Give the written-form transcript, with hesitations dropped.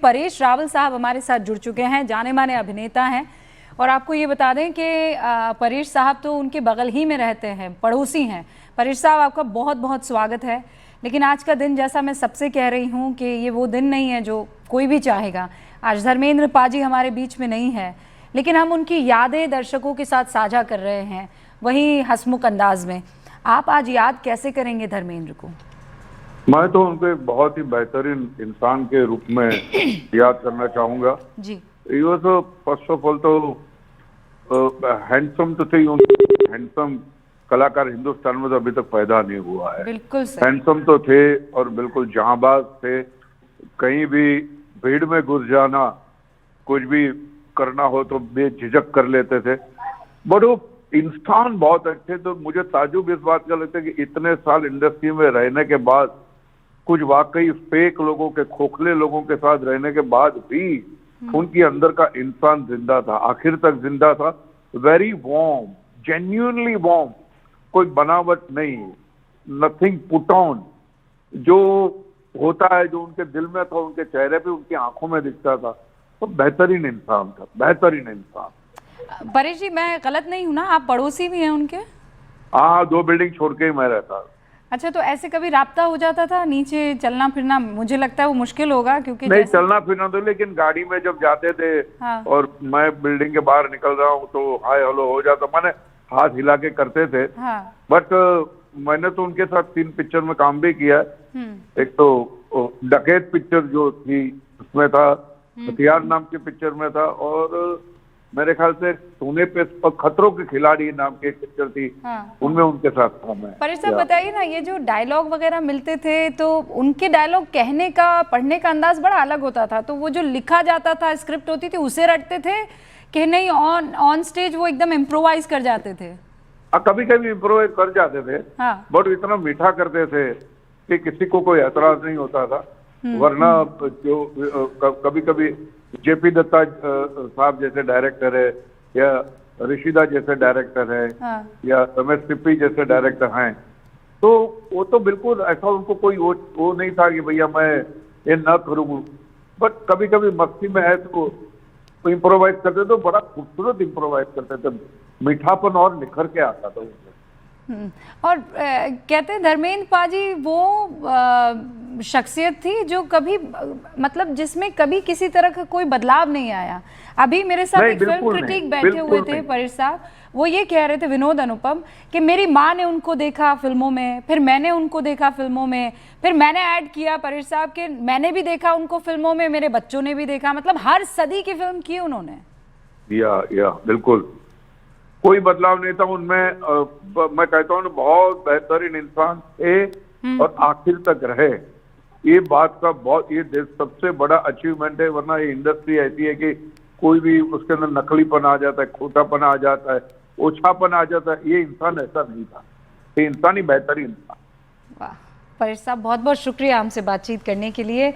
परेश रावल साहब हमारे साथ जुड़ चुके हैं, जाने माने अभिनेता हैं। और आपको ये बता दें कि परेश साहब तो उनके बगल ही में रहते हैं, पड़ोसी हैं। परेश साहब, आपका बहुत बहुत स्वागत है। लेकिन आज का दिन, जैसा मैं सबसे कह रही हूँ कि ये वो दिन नहीं है जो कोई भी चाहेगा। आज धर्मेंद्र पाजी हमारे बीच में नहीं है, लेकिन हम उनकी यादें दर्शकों के साथ साझा कर रहे हैं, वही हंसमुख अंदाज में। आप आज याद कैसे करेंगे धर्मेंद्र को? मैं तो उनको बहुत ही बेहतरीन इंसान के रूप में याद करना चाहूंगा जी। ये तो फर्स्ट ऑफ ऑल तो हैंडसम तो थे। हैंडसम कलाकार हिंदुस्तान में तो अभी तक पैदा नहीं हुआ है। बिल्कुल सही। हैंडसम तो थे और बिल्कुल जहांबाज थे। कहीं भी भीड़ में घुस जाना, कुछ भी करना हो तो बेझिझक कर लेते थे। बट वो इंसान बहुत अच्छे। तो मुझे ताजुब इस बात का लगता है कि इतने साल इंडस्ट्री में रहने के बाद, कुछ वाकई फेक लोगों के, खोखले लोगों के साथ रहने के बाद भी उनके अंदर का इंसान जिंदा था, आखिर तक जिंदा था। वेरी वार्म, जेन्युइनली वार्म, कोई बनावट नहीं, नथिंग पुट ऑन। जो होता है, जो उनके दिल में था, उनके चेहरे पे, उनकी आंखों में दिखता था। तो बेहतरीन इंसान था, बेहतरीन इंसान। परेश जी, मैं गलत नहीं हूं ना? आप पड़ोसी भी हैं उनके? हाँ, 2 बिल्डिंग छोड़ के ही मैं रहता। अच्छा, तो ऐसे कभी राब्ता हो जाता था? नीचे चलना फिरना मुझे लगता है वो मुश्किल होगा, क्योंकि नहीं चलना फिरना तो, लेकिन गाड़ी में जब जाते थे हाँ। और मैं बिल्डिंग के बाहर निकल रहा हूँ तो हाय हेलो हो जाता, मैंने हाथ हिला के करते थे। हाँ। बट मैंने तो उनके साथ 3 पिक्चर में काम भी किया है। एक तो डकैत पिक्चर जो थी उसमें था, हथियार नाम की पिक्चर में था, और मेरे ख्याल से सोने पे खतरों के खिलाड़ी नाम की एक पिक्चर थी। हाँ। उनमें उनके साथ था मैं। परेश साहब, बताइए ना, ये जो डायलॉग वगैरह मिलते थे तो उनके डायलॉग कहने का, पढ़ने का अंदाज बड़ा अलग होता था। तो वो जो लिखा जाता था, स्क्रिप्ट होती थी, उसे रटते थे कि नहीं ऑन स्टेज वो एकदम इम्प्रोवाइज कर जाते थे? कभी कभी इम्प्रोवाइज कर जाते थे। हाँ। बट इतना मीठा करते थे कि किसी को कोई एतराज नहीं होता था। वरना जो कभी कभी जेपी दत्ता साहब जैसे डायरेक्टर है, या ऋषिदा जैसे डायरेक्टर है, हाँ। या रमेश सिप्पी जैसे डायरेक्टर हैं, तो वो तो बिल्कुल ऐसा, उनको कोई वो नहीं था कि भैया मैं ये ना करूँ। बट कभी कभी मस्ती में है तो इम्प्रोवाइज करते, तो बड़ा खूबसूरत इम्प्रोवाइज करते थे, मीठापन और निखर के आता था उसमें। और कहते हैं धर्मेंद्र पाजी वो शख्सियत थी जो कभी, मतलब जिसमें कभी किसी तरह का कोई बदलाव नहीं आया। अभी मेरे साथ एक फिल्म क्रिटिक बैठे हुए थे परेश साहब, वो ये कह रहे थे, विनोद अनुपम, कि मेरी माँ ने उनको देखा फिल्मों में, फिर मैंने उनको देखा फिल्मों में, फिर मैंने ऐड किया परेश साहब के, मैंने भी देखा उनको फिल्मों में, मेरे बच्चों ने भी देखा। मतलब हर सदी की फिल्म की उन्होंने। या बिल्कुल कोई बदलाव नहीं था उनमें। मैं कहता हूँ बहुत बेहतरीन इंसान थे और आखिर तक रहे। ये बात का बहुत, ये सबसे बड़ा अचीवमेंट है। वरना ये इंडस्ट्री ऐसी है कि कोई भी उसके अंदर नकलीपन आ जाता है, खोटापन आ जाता है, ओछापन आ जाता है। ये इंसान ऐसा नहीं था, ये इंसान ही बेहतरीन था। वाह परेश साहब, बहुत बहुत शुक्रिया हमसे बातचीत करने के लिए।